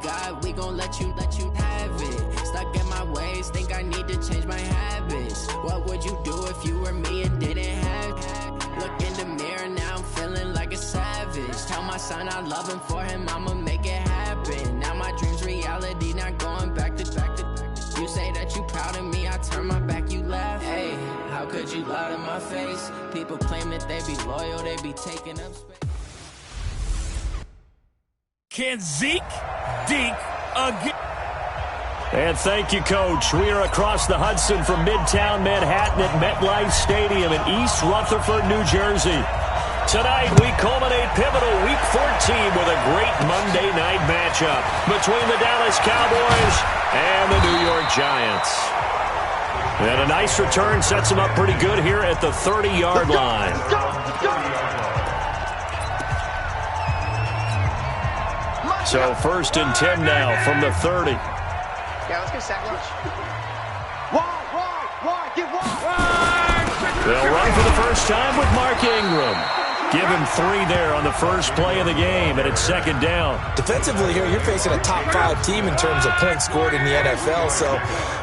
God, we gon' let you have it. Stuck in my ways, think I need to change my habits. What would you do if you were me and didn't have it? Look in the mirror, now I'm feeling like a savage. Tell my son I love him, for him I'ma make it happen. Now my dream's reality, not going back to. You say that you proud of me, I turn my back, you laugh. Hey, how could you lie to my face? People claim that they be loyal, they be taking up space. Can Zeke dink again? And thank you, Coach. We are across the Hudson from Midtown Manhattan at MetLife Stadium in East Rutherford, New Jersey. Tonight, we culminate pivotal Week 14 with a great Monday night matchup between the Dallas Cowboys and the New York Giants. And a nice return sets them up pretty good here at the 30-yard line. So 1st and 10 now from the 30. Yeah, let's get sack lunch. Wide, get wide. They'll run for the first time with Mark Ingram. Give him 3 there on the first play of the game, and it's 2nd down. Defensively here, you're facing a top-5 team in terms of points scored in the NFL, so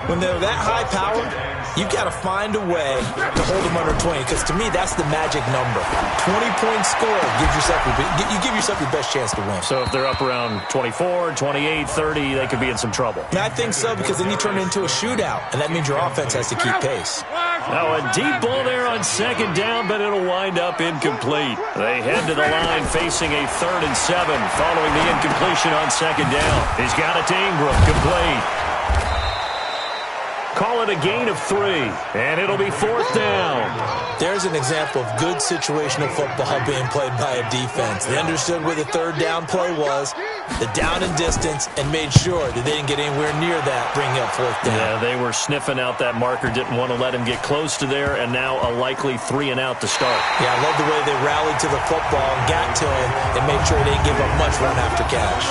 when they're that high powered, you've got to find a way to hold them under 20, because to me, that's the magic number. 20-point score gives yourself you give yourself your best chance to win. So if they're up around 24, 28, 30, they could be in some trouble. And I think so, because then you turn it into a shootout, and that means your offense has to keep pace. Now a deep ball there on 2nd down, but it'll wind up incomplete. They head to the line facing a 3rd and 7 following the incompletion on 2nd down. He's got it to Ingram, complete. Call it a gain of 3, and it'll be 4th down. There's an example of good situational football being played by a defense. They understood where the 3rd down play was, the down and distance, and made sure that they didn't get anywhere near that, bringing up 4th down. Yeah, they were sniffing out that marker, didn't want to let him get close to there, and now a likely 3 and out to start. Yeah, I love the way they rallied to the football and got to him and made sure they didn't give up much run after catch.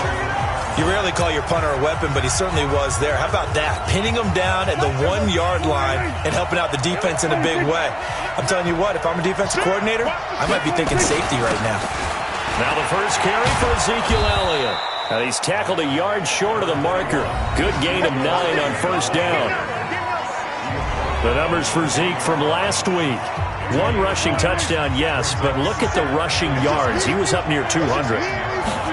You rarely call your punter a weapon, but he certainly was there. How about that? Pinning him down at the 1-yard line and helping out the defense in a big way. I'm telling you what, if I'm a defensive coordinator, I might be thinking safety right now. Now the first carry for Ezekiel Elliott. And he's tackled a yard short of the marker. Good gain of 9 on 1st down. The numbers for Zeke from last week. 1 rushing touchdown, yes, but look at the rushing yards. He was up near 200.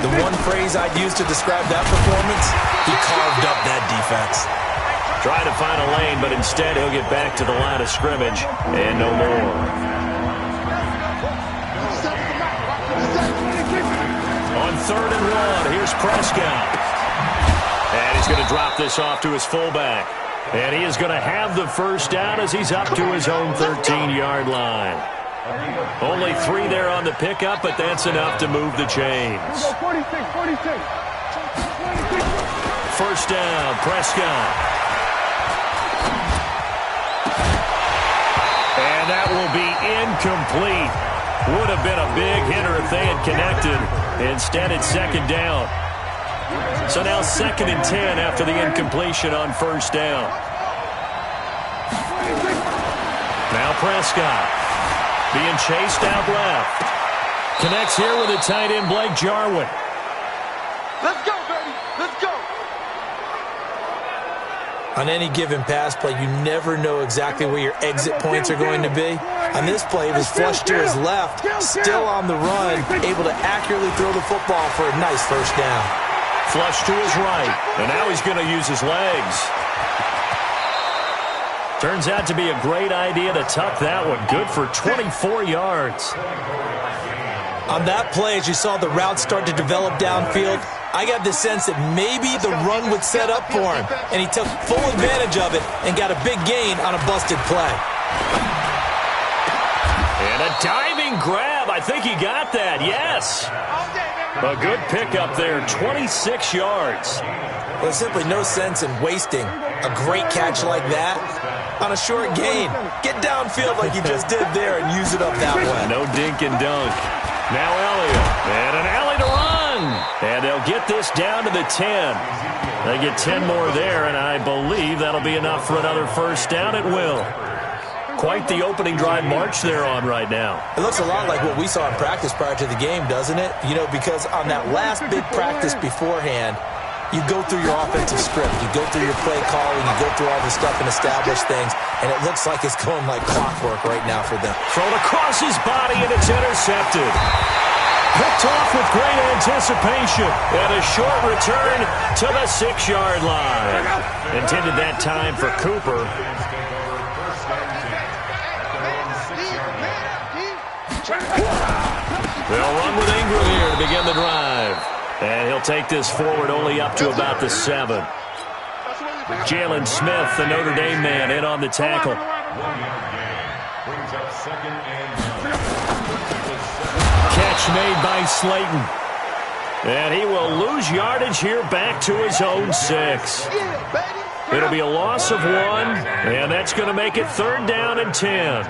The one phrase I'd use to describe that performance, he carved up that defense. Try to find a lane, but instead he'll get back to the line of scrimmage and no more. On 3rd and 1, here's Prescott. And he's going to drop this off to his fullback. And he is going to have the first down as he's up to his own 13-yard line. Only 3 there on the pickup, but that's enough to move the chains. 46. 1st down, Prescott. And that will be incomplete. Would have been a big hitter if they had connected. Instead, it's 2nd down. So now 2nd and 10 after the incompletion on 1st down. Now Prescott being chased out left. Connects here with the tight end, Blake Jarwin. Let's go, baby. Let's go. On any given pass play, you never know exactly where your exit points are going to be. On this play, he was flushed to his left, still on the run, able to accurately throw the football for a nice 1st down. Flush to his right, and now he's going to use his legs. Turns out to be a great idea to tuck that one. Good for 24 yards. On that play, as you saw the route start to develop downfield, I got the sense that maybe the run would set up for him, and he took full advantage of it and got a big gain on a busted play. And a diving grab. I think he got that, yes. A good pickup there, 26 yards. Well, there's simply no sense in wasting a great catch like that on a short gain. Get downfield like you just did there and use it up that way. No dink and dunk. Now Elliott, and an alley to run. And they'll get this down to the 10. They get 10 more there, and I believe that'll be enough for another 1st down. It will. Quite the opening drive march they're on right now. It looks a lot like what we saw in practice prior to the game, doesn't it? You know, because on that last big practice beforehand, you go through your offensive script. You go through your play calling. You go through all the stuff and establish things. And it looks like it's going like clockwork right now for them. Thrown across his body, and it's intercepted. Picked off with great anticipation. And a short return to the 6-yard line. Intended that time for Cooper. They'll run with Ingram here to begin the drive. And he'll take this forward only up to about the 7. Jalen Smith, the Notre Dame man, in on the tackle. Catch made by Slayton. And he will lose yardage here back to his own 6. It'll be a loss of 1, and that's going to make it 3rd down and 10.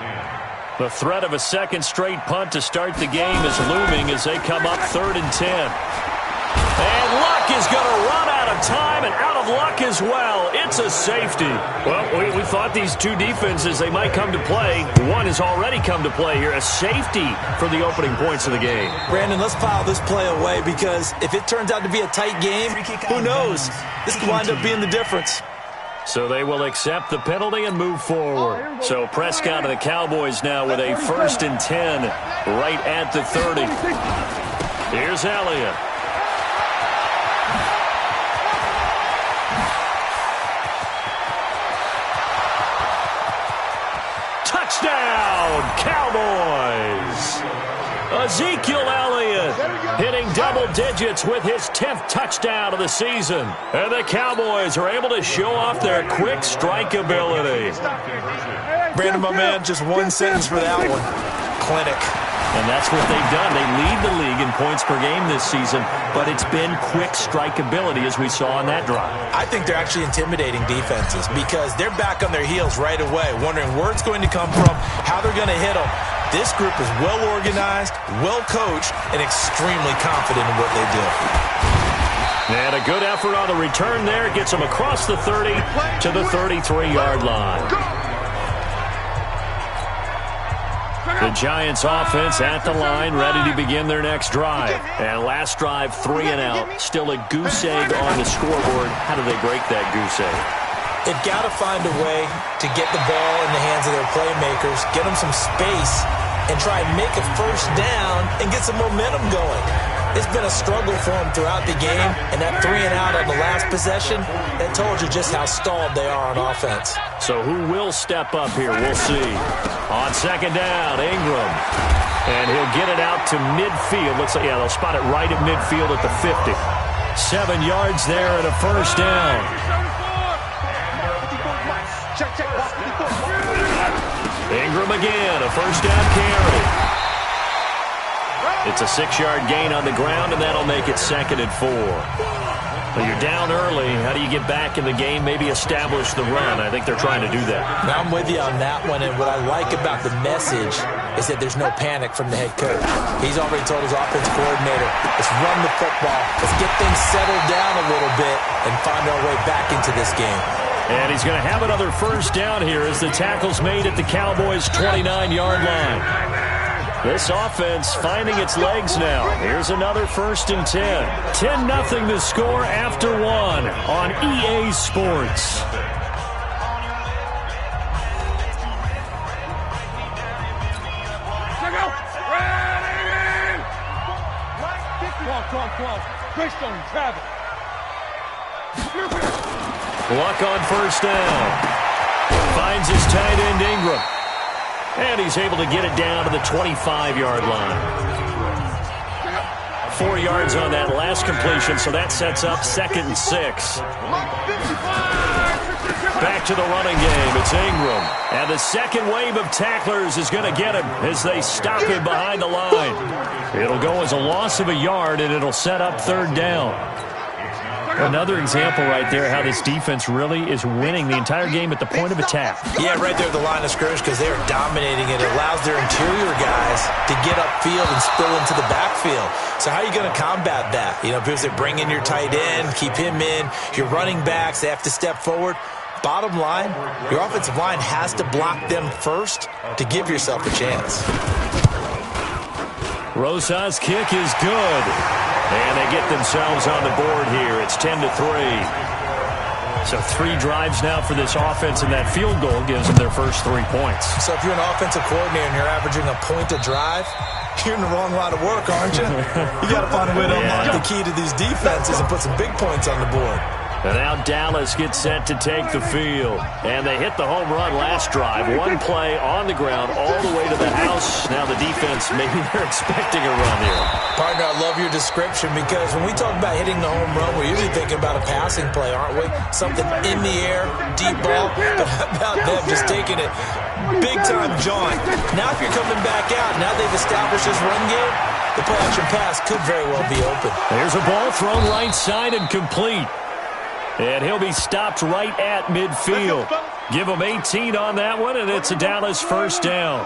The threat of a second straight punt to start the game is looming as they come up 3rd and 10. And Luck is going to run out of time and out of luck as well. It's a safety. Well, we thought these two defenses, they might come to play. One has already come to play here. A safety for the opening points of the game. Brandon, let's file this play away because if it turns out to be a tight game, who knows? This could wind up being the difference. So they will accept the penalty and move forward. So Prescott and the Cowboys now with a 1st and 10 right at the 30. Here's Elliott. Touchdown, Cowboys! Ezekiel Elliott hitting double digits with his 10th touchdown of the season. And the Cowboys are able to show off their quick strike ability. Brandon, my man, just one sentence for that one. Clinic. And that's what they've done. They lead the league in points per game this season, but it's been quick strike ability as we saw on that drive. I think they're actually intimidating defenses because they're back on their heels right away, wondering where it's going to come from, how they're going to hit them. This group is well organized, well coached, and extremely confident in what they do. And a good effort on the return there gets them across the 30 to the 33-yard line. The Giants offense at the line, ready to begin their next drive. And last drive, 3 and out. Still a goose egg on the scoreboard. How do they break that goose egg? They've got to find a way to get the ball in the hands of their playmakers, get them some space, and try and make a first down and get some momentum going. It's been a struggle for them throughout the game, and that 3 and out on the last possession, that told you just how stalled they are on offense. So who will step up here? We'll see. On 2nd down, Ingram. And he'll get it out to midfield. Looks like, yeah, they'll spot it right at midfield at the 50. 7 yards there and a first down. Ingram again, a first down carry. It's a 6-yard gain on the ground, and that'll make it 2nd and 4. Well, you're down early. How do you get back in the game, maybe establish the run? I think they're trying to do that. Now, I'm with you on that one, and what I like about the message is that there's no panic from the head coach. He's already told his offense coordinator, let's run the football, let's get things settled down a little bit and find our way back into this game. And he's going to have another first down here as the tackle's made at the Cowboys' 29-yard line. This offense finding its legs now. Here's another 1st and 10. 10-0 the score after 1 on EA Sports. Luck on first down. Finds his tight end Ingram. And he's able to get it down to the 25-yard line. 4 yards on that last completion, so that sets up 2nd and 6. Back to the running game. It's Ingram. And the second wave of tacklers is going to get him as they stop him behind the line. It'll go as a loss of a yard, and it'll set up 3rd down. Another example right there how this defense really is winning the entire game at the point of attack. Yeah, right there at the line of scrimmage because they are dominating it. It allows their interior guys to get upfield and spill into the backfield. So how are you going to combat that? You know, because they bring in your tight end, keep him in. Your running backs, they have to step forward. Bottom line, your offensive line has to block them first to give yourself a chance. Rosa's kick is good. And they get themselves on the board here. It's 10-3. So 3 drives now for this offense, and that field goal gives them their first 3 points. So if you're an offensive coordinator and you're averaging a point a drive, you're in the wrong line of work, aren't you? You got to find a way to unlock the key to these defenses and put some big points on the board. And now Dallas gets set to take the field. And they hit the home run last drive. 1 play on the ground all the way to the house. Now the defense, maybe they're expecting a run here. Partner, I love your description because when we talk about hitting the home run, we're usually thinking about a passing play, aren't we? Something in the air, deep ball. But how about them just taking it big-time jaunt? Now if you're coming back out, now they've established this run game, the play-action pass could very well be open. There's a ball thrown right side and complete. And he'll be stopped right at midfield. Give him 18 on that one, and it's a Dallas first down.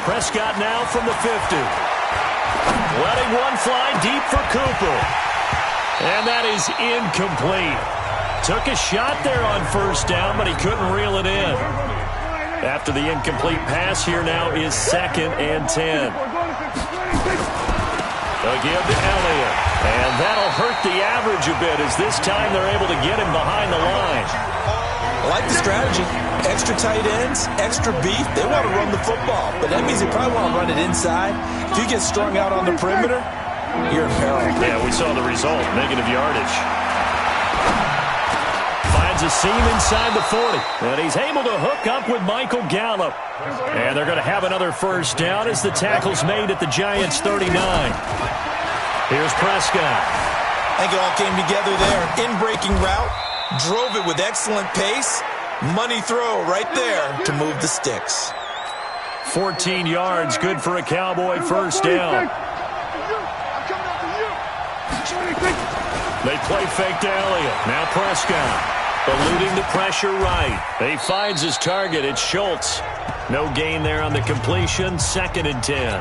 Prescott now from the 50. Letting one fly deep for Cooper. And that is incomplete. Took a shot there on first down, but he couldn't reel it in. After the incomplete pass, here now is 2nd and 10. They'll give to Elliott. And that'll hurt the average a bit as this time they're able to get him behind the line. I like the strategy. Extra tight ends, extra beef. They want to run the football, but that means they probably want to run it inside. If you get strung out on the perimeter, you're in peril. Yeah, we saw the result. Negative yardage. Finds a seam inside the 40. And he's able to hook up with Michael Gallup. And they're going to have another first down as the tackle's made at the Giants' 39. Here's Prescott. I think it all came together there. In-breaking route. Drove it with excellent pace. Money throw right there to move the sticks. 14 yards, good for a Cowboy first down. They play fake to Elliott. Now Prescott. Eluding the pressure right. He finds his target. It's Schultz. No gain there on the completion. 2nd and 10.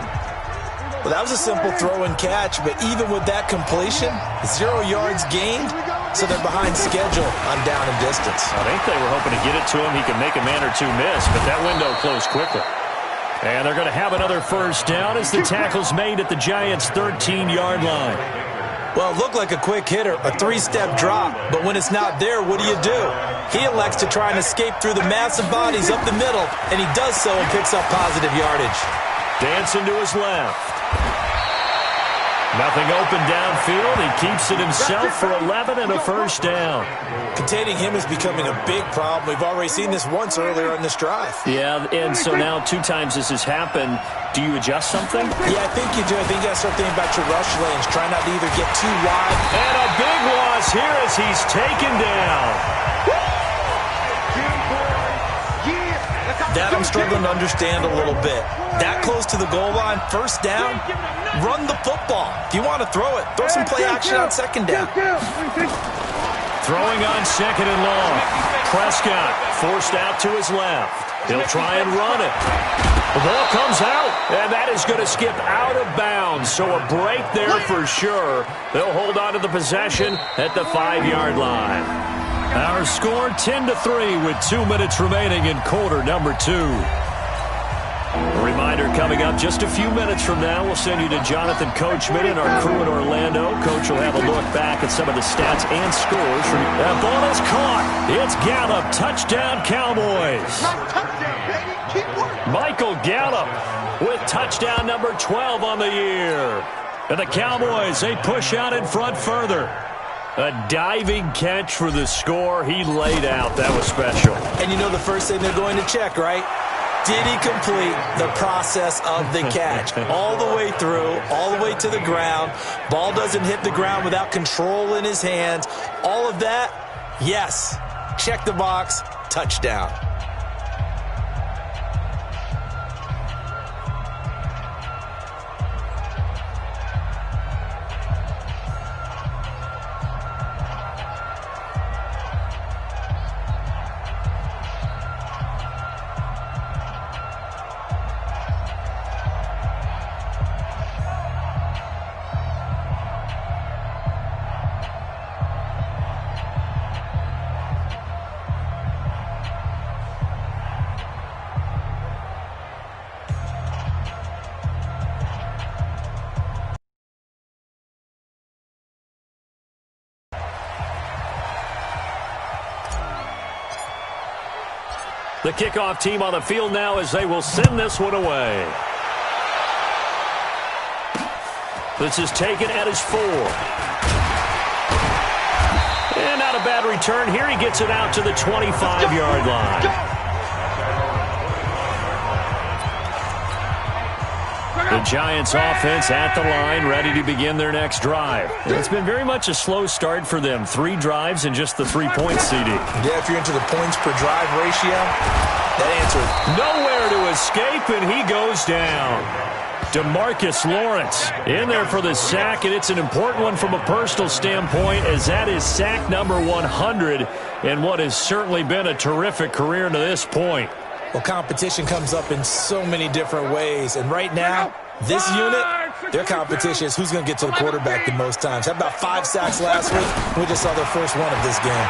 Well, that was a simple throw and catch, but even with that completion, 0 yards gained, so they're behind schedule on down and distance. I think they were hoping to get it to him. He could make a man or two miss, but that window closed quickly. And they're going to have another first down as the tackle's made at the Giants' 13-yard line. Well, it looked like a quick hitter, a 3-step drop, but when it's not there, what do? He elects to try and escape through the massive bodies up the middle, and he does so and picks up positive yardage. Dancing to his left. Nothing open downfield. He keeps it himself for 11 and a first down. Containing him is becoming a big problem. We've already seen this once earlier in this drive. Yeah, and so now 2 times this has happened. Do you adjust something? Yeah, I think you do. I think you got to start thinking about your rush lanes. Try not to either get too wide. And a big loss here as he's taken down. That I'm struggling to understand a little bit. That close to the goal line, first down, run the football. If you want to throw it, throw some play action on 2nd down. Throwing on 2nd and long. Prescott forced out to his left. He'll try and run it. The ball comes out, and that is going to skip out of bounds. So a break there for sure. They'll hold on to the possession at the 5-yard line. Our score 10-3 with 2 minutes remaining in quarter number 2. A reminder coming up just a few minutes from now. We'll send you to Jonathan Coachman and our crew in Orlando. Coach will have a look back at some of the stats and scores. That ball is caught. It's Gallup. Touchdown, Cowboys. Michael Gallup with touchdown number 12 on the year. And the Cowboys, they push out in front further. A diving catch for the score. He laid out. That was special. And you know the first thing they're going to check, right? Did he complete the process of the catch? All the way through, all the way to the ground. Ball doesn't hit the ground without control in his hands. All of that, yes. Check the box. Touchdown. The kickoff team on the field now as they will send this one away. This is taken at his 4. And not a bad return here. He gets it out to the 25-yard line. The Giants offense at the line, ready to begin their next drive. It's been very much a slow start for them. 3 drives and just the 3-point CD. Yeah, if you're into the points per drive ratio, that answer. Nowhere to escape, and he goes down. DeMarcus Lawrence in there for the sack, and it's an important one from a personal standpoint, as that is sack number 100 in what has certainly been a terrific career to this point. Well, competition comes up in so many different ways, and right now, this unit, their competition is who's going to get to the quarterback the most times. Had about 5 sacks last week. We just saw their first one of this game.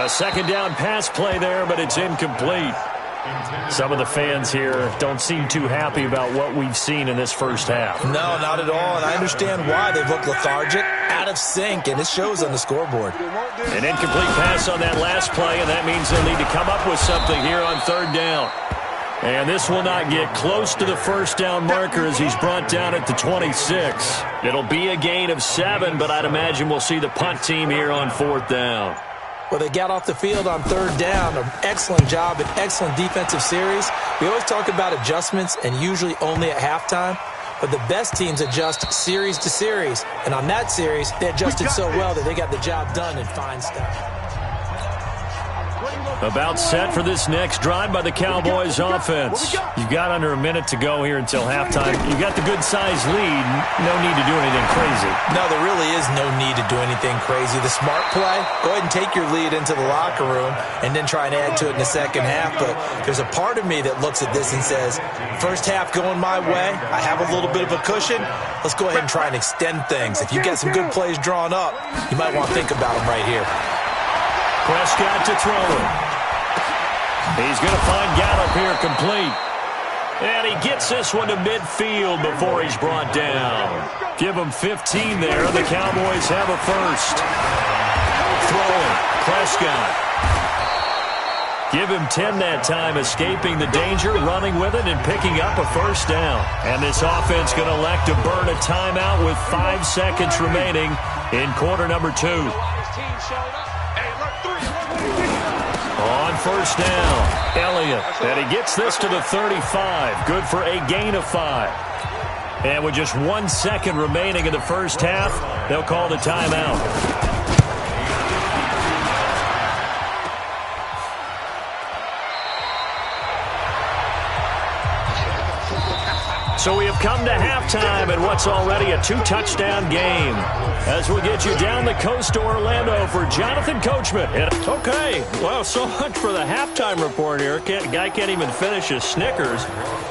A second down pass play there, but it's incomplete. Some of the fans here don't seem too happy about what we've seen in this first half. No, not at all, and I understand why. They've looked lethargic, out of sync, and it shows on the scoreboard. An incomplete pass on that last play, and that means they'll need to come up with something here on 3rd down. And this will not get close to the first down marker as he's brought down at the 26. It'll be a gain of 7, but I'd imagine we'll see the punt team here on 4th down. Well, they got off the field on 3rd down. An excellent job, an excellent defensive series. We always talk about adjustments, and usually only at halftime. But the best teams adjust series to series. And on that series, they adjusted so well that they got the job done in fine style. About set for this next drive by the Cowboys offense. You've got under a minute to go here until halftime. You've got the good-sized lead. No need to do anything crazy. No, there really is no need to do anything crazy. The smart play, go ahead and take your lead into the locker room and then try and add to it in the second half. But there's a part of me that looks at this and says, first half going my way, I have a little bit of a cushion. Let's go ahead and try and extend things. If you get some good plays drawn up, you might want to think about them right here. Prescott to throw it. He's going to find Gallup here complete. And he gets this one to midfield before he's brought down. Give him 15 there. The Cowboys have a first. Throwing. Prescott. Give him 10 that time, escaping the danger, running with it, and picking up a first down. And this offense going to elect to burn a timeout with 5 seconds remaining in quarter number 2. On first down, Elliott. And he gets this to the 35. Good for a gain of 5. And with just 1 second remaining in the first half, they'll call the timeout. So we have come to halftime in what's already a 2-touchdown game. As we get you down the coast to Orlando for Jonathan Coachman. Okay, well, so much for the halftime report here. Guy can't even finish his Snickers.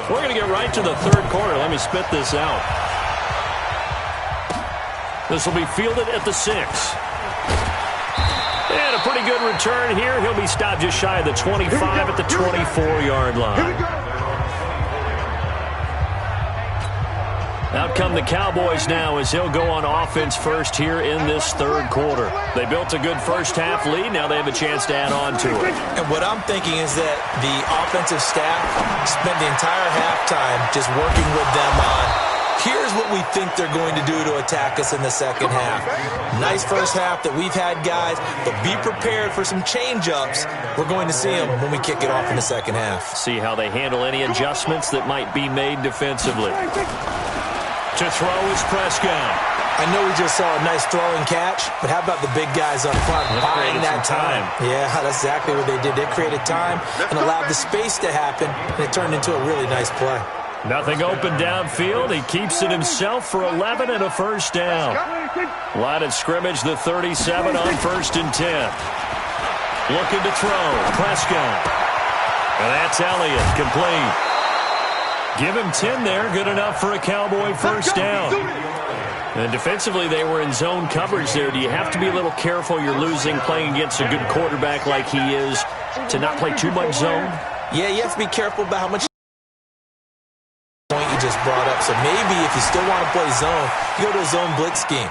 We're going to get right to the 3rd quarter. Let me spit this out. This will be fielded at the 6. And a pretty good return here. He'll be stopped just shy of the 25 at the 24-yard line. Out come the Cowboys now as he'll go on offense first here in this 3rd quarter. They built a good first half lead. Now they have a chance to add on to it. And what I'm thinking is that the offensive staff spent the entire halftime just working with them on, here's what we think they're going to do to attack us in the second half. Nice first half that we've had, guys, but be prepared for some change-ups. We're going to see them when we kick it off in the second half. See how they handle any adjustments that might be made defensively. To throw is Prescott. I know we just saw a nice throwing catch, but how about the big guys up front buying that time? Yeah, that's exactly what they did. They created time and allowed the space to happen, and it turned into a really nice play. Nothing open downfield. He keeps it himself for 11 and a first down. Line of scrimmage, the 37 on 1st and 10. Looking to throw. Prescott. And that's Elliott, complete. Give him 10 there. Good enough for a Cowboy first down. And defensively, they were in zone coverage there. Do you have to be a little careful? You're losing playing against a good quarterback like he is to not play too much zone? Yeah, you have to be careful about how much point you just brought up. So maybe if you still want to play zone, you go to a zone blitz scheme.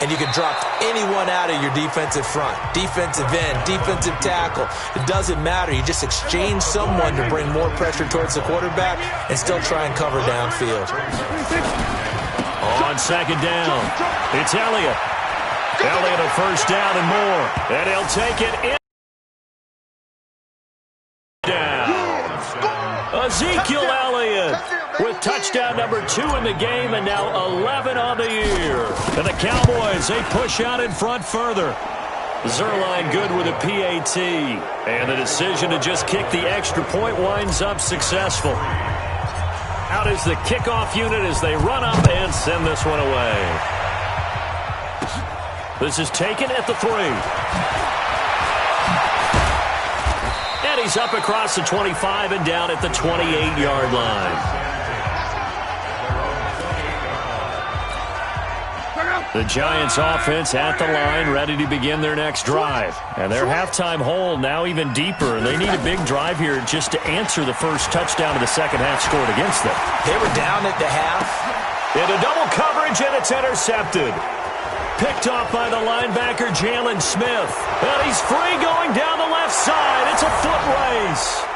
and you can drop anyone out of your defensive front. Defensive end, defensive tackle. It doesn't matter. You just exchange someone to bring more pressure towards the quarterback and still try and cover downfield. On second down, it's Elliott. Elliott a first down and more. And he'll take it in. Down. Ezekiel Elliott with touchdown number 2 in the game and now 11 on the year. And the Cowboys, they push out in front further. Zerline good with a PAT. And the decision to just kick the extra point winds up successful. Out is the kickoff unit as they run up and send this one away. This is taken at the 3. And he's up across the 25 and down at the 28-yard line. The Giants offense at the line, ready to begin their next drive. And their halftime hole now even deeper. And they need a big drive here just to answer the first touchdown of the second half scored against them. They were down at the half. Into double coverage, and it's intercepted. Picked off by the linebacker, Jalen Smith. And he's free going down the left side. It's a foot race.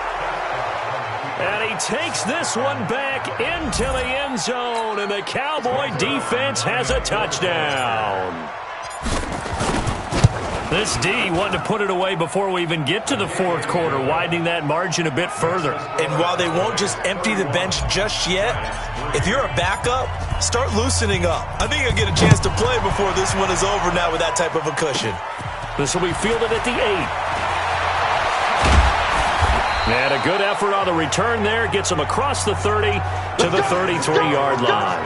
And he takes this one back into the end zone, and the Cowboy defense has a touchdown. This D wanted to put it away before we even get to the fourth quarter, widening that margin a bit further. And while they won't just empty the bench just yet, if you're a backup, start loosening up. I think you'll get a chance to play before this one is over now with that type of a cushion. This will be fielded at the 8. And a good effort on the return there. Gets him across the 30 to the 33-yard line.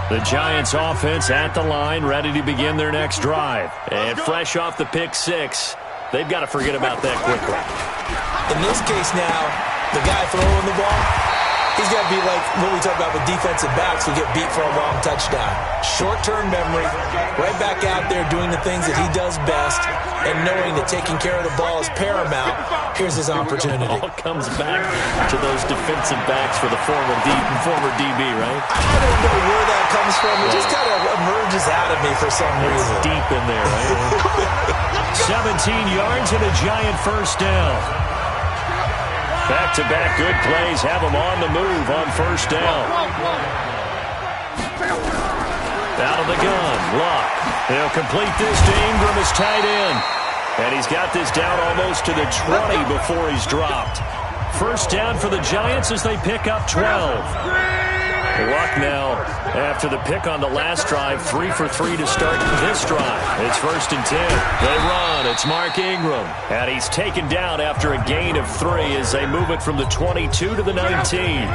The Giants offense at the line, ready to begin their next drive. And fresh off the pick 6, they've got to forget about that quickly. In this case now, the guy throwing the ball, he's got to be like what we talk about with defensive backs who get beat for a long touchdown. Short-term memory, right back out there doing the things that he does best, and knowing that taking care of the ball is paramount. Here's his opportunity. It all comes back to those defensive backs for the former DB, right? I don't know where that comes from. It just kind of emerges out of me for some reason. Deep in there, right? 17 yards and a Giant first down. Back-to-back good plays have them on the move on first down. Out of the gun, Luck. He'll complete this to Ingram as tight end. And he's got this down almost to the 20 before he's dropped. First down for the Giants as they pick up 12. Luck now, after the pick on the last drive, 3 for 3 to start this drive. It's first and 10. They run. It's Mark Ingram. And he's taken down after a gain of 3 as they move it from the 22 to the 19.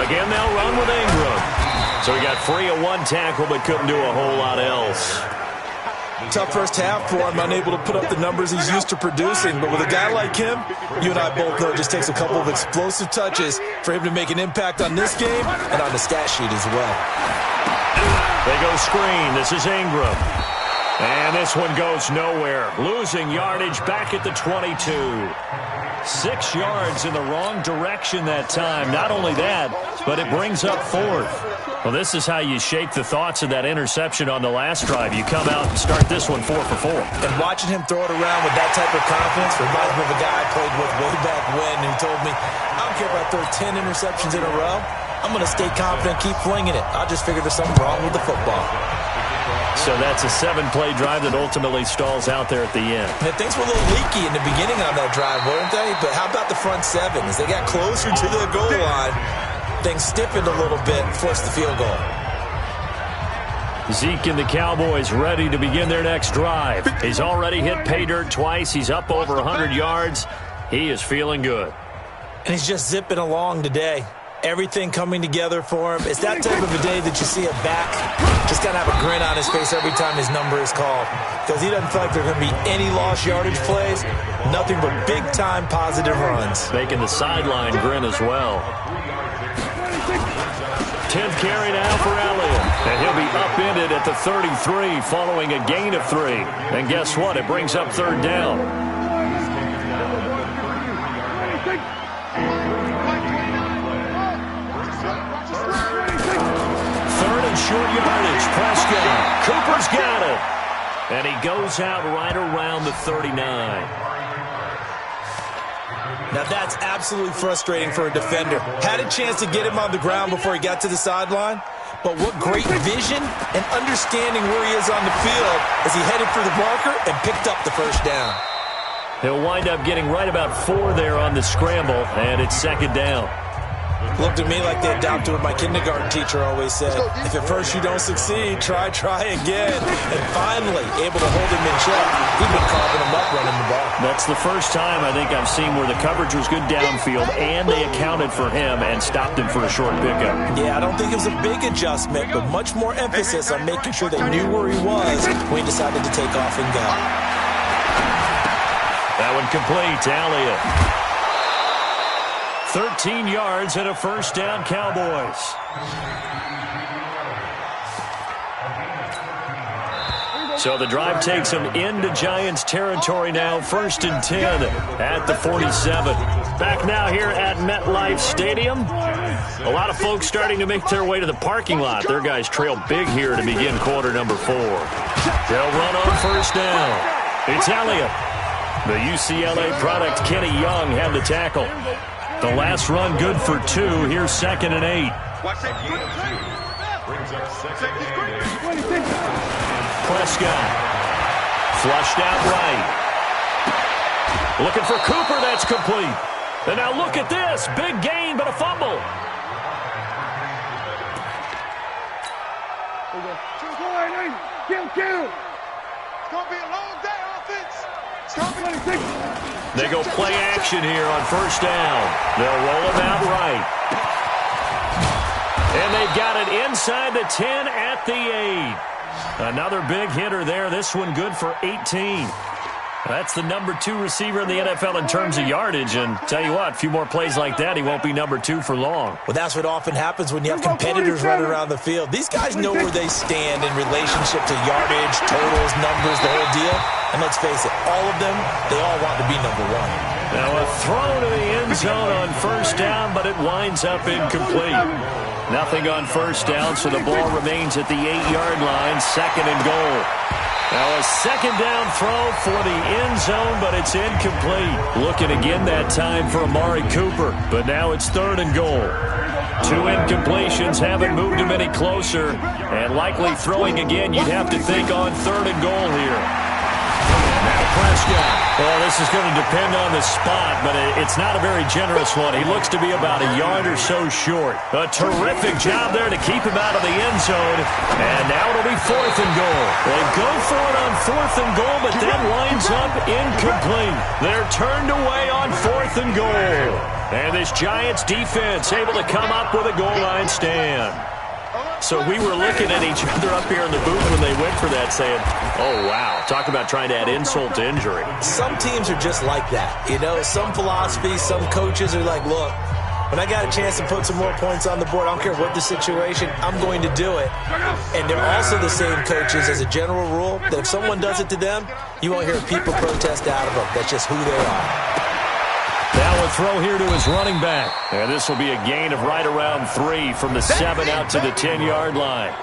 Again, they'll run with Ingram. So he got free of 1 tackle but couldn't do a whole lot else. Tough first half for him, unable to put up the numbers he's used to producing. But with a guy like him, you and I both know it just takes a couple of explosive touches for him to make an impact on this game and on the stat sheet as well. They go screen. This is Ingram. And this one goes nowhere. Losing yardage back at the 22. 6 yards in the wrong direction that time. Not only that, but it brings up 4th. Well, this is how you shake the thoughts of that interception on the last drive. You come out and start this one 4 for 4. And watching him throw it around with that type of confidence reminds me of a guy I played with way back when who told me, I don't care if I throw 10 interceptions in a row. I'm going to stay confident, keep flinging it. I just figured there's something wrong with the football. So that's a 7-play drive that ultimately stalls out there at the end. And things were a little leaky in the beginning on that drive, weren't they? But how about the front 7? As they got closer to the goal line, things stiffened a little bit and forced the field goal. Zeke and the Cowboys ready to begin their next drive. He's already hit pay dirt twice. He's up over 100 yards. He is feeling good. And he's just zipping along today. Everything coming together for him. It's that type of a day that you see a back just kind of have a grin on his face every time his number is called. Because he doesn't feel like there are going to be any lost yardage plays. Nothing but big-time positive runs. Making the sideline grin as well. 10th carry now for Elliott. And he'll be upended at the 33 following a gain of 3. And guess what? It brings up 3rd down. short yardage. Prescott. Cooper's got it. And he goes out right around the 39. Now that's absolutely frustrating for a defender. Had a chance to get him on the ground before he got to the sideline, but what great vision and understanding where he is on the field as he headed for the marker and picked up the first down. He'll wind up getting right about 4 there on the scramble, and it's second down. Looked at me like they adopted what my kindergarten teacher always said. If at first you don't succeed, try again. And finally, able to hold him in check. He'd been carving him up running the ball. That's the first time I think I've seen where the coverage was good downfield and they accounted for him and stopped him for a short pickup. Yeah, I don't think it was a big adjustment, but much more emphasis on making sure they knew where he was when he decided to take off and go. That one complete to Elliott. 13 yards and a first down, Cowboys. So the drive takes them into Giants territory now. 1st and 10 at the 47. Back now here at MetLife Stadium. A lot of folks starting to make their way to the parking lot. Their guys trail big here to begin quarter number 4. They'll run on first down. It's Elliott. The UCLA product, Kenny Young, had the tackle. The last run good for 2. Here's 2nd and 8. Prescott. Flushed out right. Looking for Cooper. That's complete. And now look at this. Big gain, but a fumble. It's going to be a long day, offense. They go play action here on first down. They'll roll him out right. And they've got it inside the 10 at the 8. Another big hitter there. This one good for 18. That's the number 2 receiver in the NFL in terms of yardage. And tell you what, a few more plays like that, he won't be number 2 for long. Well, that's what often happens when you have competitors running around the field. These guys know where they stand in relationship to yardage, totals, numbers, the whole deal. And let's face it, all of them, they all want to be number 1. Now a throw to the end zone on first down, but it winds up incomplete. Nothing on first down, so the ball remains at the 8-yard line, 2nd and goal. Now a second down throw for the end zone, but it's incomplete. Looking again that time for Amari Cooper, but now it's 3rd and goal. 2 incompletions haven't moved him any closer, and likely throwing again, you'd have to think on 3rd and goal here. Now Prescott. Well, this is going to depend on the spot, but it's not a very generous one. He looks to be about a yard or so short. A terrific job there to keep him out of the end zone. And now it'll be 4th and goal. They go for it on 4th and goal, but that winds up incomplete. They're turned away on 4th and goal. And this Giants defense able to come up with a goal line stand. So we were looking at each other up here in the booth when they went for that saying, oh, wow, talk about trying to add insult to injury. Some teams are just like that. You know, some philosophies, some coaches are like, look, when I got a chance to put some more points on the board, I don't care what the situation, I'm going to do it. And they're also the same coaches as a general rule that if someone does it to them, you won't hear people protest out of them. That's just who they are. Now a throw here to his running back. And this will be a gain of right around 3 from the 7 out to the 10-yard line.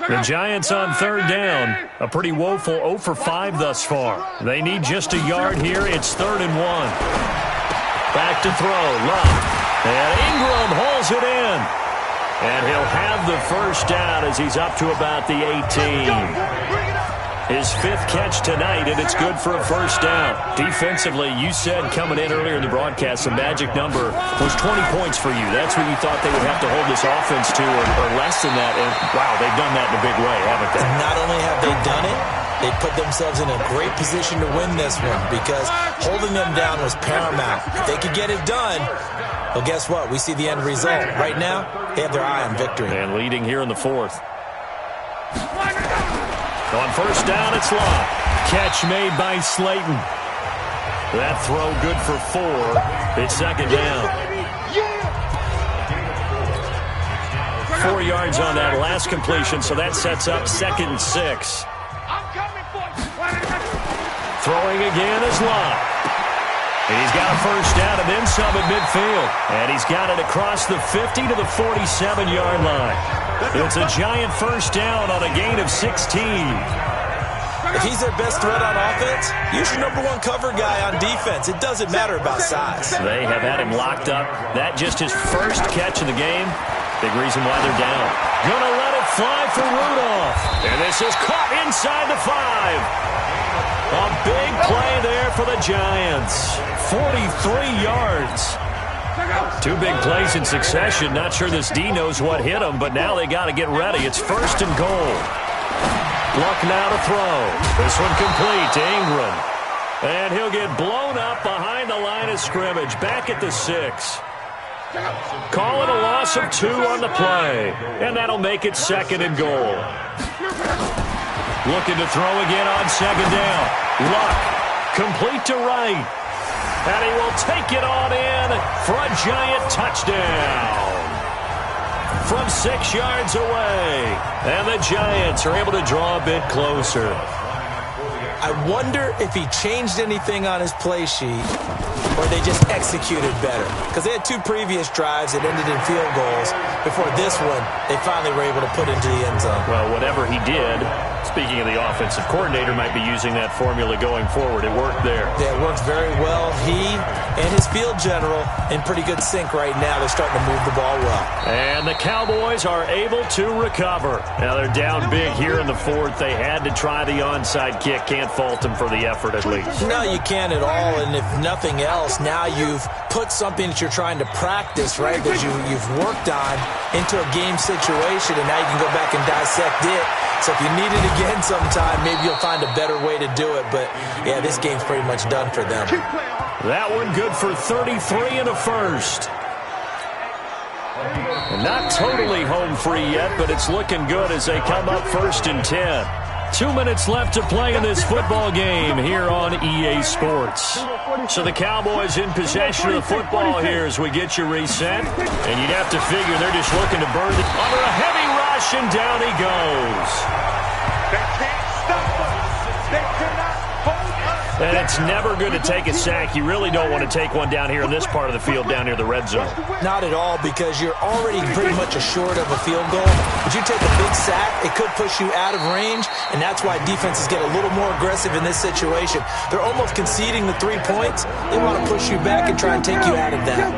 The Giants on 3rd down. A pretty woeful 0 for 5 thus far. They need just a yard here. It's 3rd and 1. Back to throw. Love. And Ingram hauls it in. And he'll have the first down as he's up to about the 18. His 5th catch tonight, and it's good for a first down. Defensively, you said coming in earlier in the broadcast, the magic number was 20 points for you. That's what you thought they would have to hold this offense to, or less than that. And, wow, they've done that in a big way, haven't they? Not only have they done it, they put themselves in a great position to win this one because holding them down was paramount. If they could get it done, well, guess what? We see the end result. Right now, they have their eye on victory. And leading here in the 4th. On first down, it's Love. Catch made by Slayton. That throw good for 4. It's 2nd down. 4 yards on that last completion, so that sets up 2nd and 6. Throwing again is Luck. And he's got a first down and then some at midfield. And he's got it across the 50 to the 47-yard line. It's a giant first down on a gain of 16. If he's their best threat on offense, use your number one cover guy on defense. It doesn't matter about size. They have had him locked up. That just his first catch of the game. Big reason why they're down. Gonna let it fly for Rudolph. And this is caught inside the 5. A big play there for the Giants. 43 yards. Two big plays in succession. Not sure this D knows what hit him, but now they got to get ready. It's first and goal. Luck now to throw. This one complete to Ingram. And he'll get blown up behind the line of scrimmage. Back at the 6. Call it a loss of 2 on the play. And that'll make it second and goal. Looking to throw again on second down. Luck, complete to Wright. And he will take it on in for a giant touchdown. From 6 yards away. And the Giants are able to draw a bit closer. I wonder if he changed anything on his play sheet or they just executed better. Because they had 2 previous drives that ended in field goals. Before this one, they finally were able to put into the end zone. Well, whatever he did, speaking of the offensive coordinator, might be using that formula going forward. It worked there. Yeah, it worked very well. He and his field general in pretty good sync right now. They're starting to move the ball well. And the Cowboys are able to recover. Now they're down big here in the 4th. They had to try the onside kick. Can't fault them for the effort at least. No, you can't at all. And if nothing else, now you've put something that you're trying to practice, right, that you've worked on into a game situation, and now you can go back and dissect it. So if you need it again sometime, maybe you'll find a better way to do it. But, yeah, this game's pretty much done for them. That one good for 33 and a first. And not totally home free yet, but it's looking good as they come up first and 10. 2 minutes left to play in this football game here on EA Sports. So the Cowboys in possession of the football here as we get you reset. And you'd have to figure they're just looking to burn it under a heavy rush, and down he goes. They can't stop us. They cannot hold us. And it's never good to take a sack. You really don't want to take one down here in this part of the field, down near the red zone. Not at all, because you're already pretty much assured of a field goal. But you take a big sack, it could push you out of range, and that's why defenses get a little more aggressive in this situation. They're almost conceding the 3 points. They want to push you back and try and take you out of that.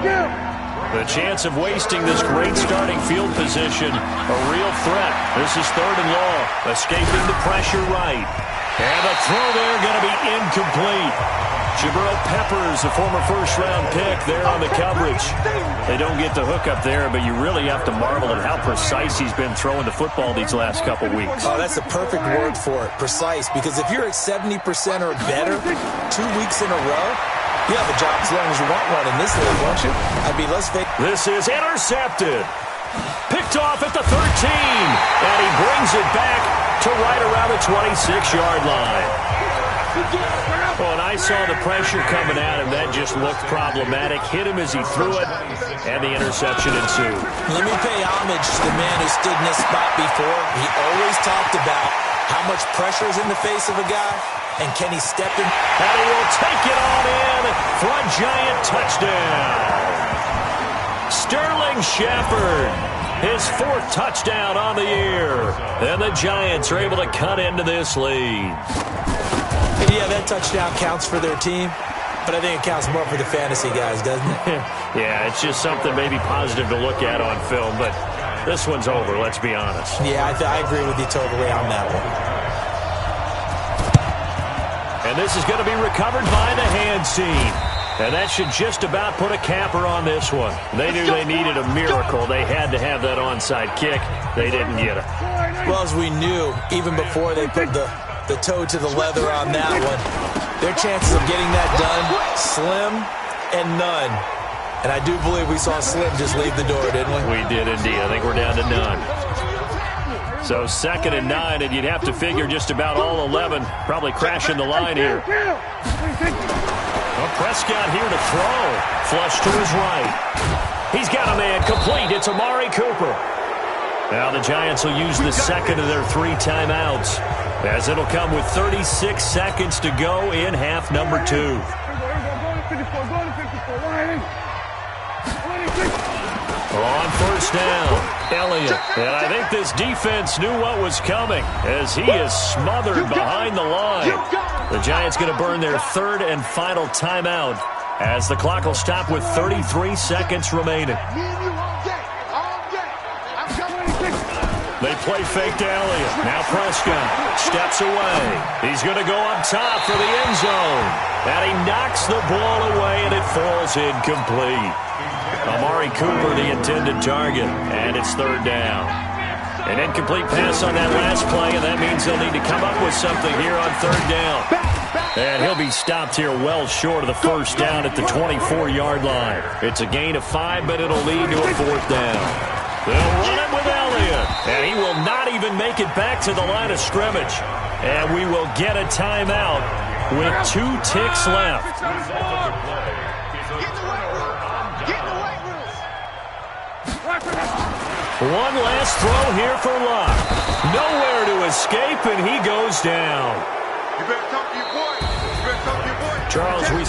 The chance of wasting this great starting field position, a real threat. This is 3rd and long. Escaping the pressure right. And the throw there going to be incomplete. Jabril Peppers, a former first-round pick, there on the coverage. They don't get the hook up there, but you really have to marvel at how precise he's been throwing the football these last couple weeks. Oh, that's the perfect word for it, precise. Because if you're at 70% or better 2 weeks in a row, you have a job as long as you want one in this league, won't you? I'd be less fake. This is intercepted. Picked off at the 13. And he brings it back to right around the 26-yard line. Oh, and I saw the pressure coming at him. That just looked problematic. Hit him as he threw it, and the interception ensued. Let me pay homage to the man who stood in this spot before. He always talked about how much pressure is in the face of a guy, and can he step in? And he will take it on in for a giant touchdown. Sterling Shepard, his 4th touchdown on the year. And the Giants are able to cut into this lead. Yeah, that touchdown counts for their team, but I think it counts more for the fantasy guys, doesn't it? Yeah, it's just something maybe positive to look at on film, but this one's over, let's be honest. Yeah, I agree with you totally on that one. And this is going to be recovered by the hand team. And that should just about put a capper on this one. They knew they needed a miracle. They had to have that onside kick. They didn't get it. Well, as we knew, even before they put the toe to the leather on that one, their chances of getting that done, slim and none. And I do believe we saw Slim just leave the door, didn't we? We did indeed. I think we're down to none. So 2nd and 9, and you'd have to figure just about all 11 probably crashing the line here. Well, Prescott here to throw. Flush to his right. He's got a man complete. It's Amari Cooper. Now the Giants will use the 2nd of their 3 timeouts. as it'll come with 36 seconds to go in half number 2. On first down, Elliott. And I think this defense knew what was coming as he is smothered behind the line. The Giants going to burn their third and final timeout as the clock will stop with 33 seconds remaining. They play fake to Elliott. Now Prescott steps away. He's going to go up top for the end zone. And he knocks the ball away, and it falls incomplete. Amari Cooper, the intended target, and it's third down. An incomplete pass on that last play, and that means they'll need to come up with something here on third down. And he'll be stopped here well short of the first down at the 24-yard line. It's a gain of 5, but it'll lead to a fourth down. They'll run it with Elliott, and he will not even make it back to the line of scrimmage. And we will get a timeout with 2 ticks left. One last throw here for Luck. Nowhere to escape, and he goes down. You better talk to your boy. Charles, we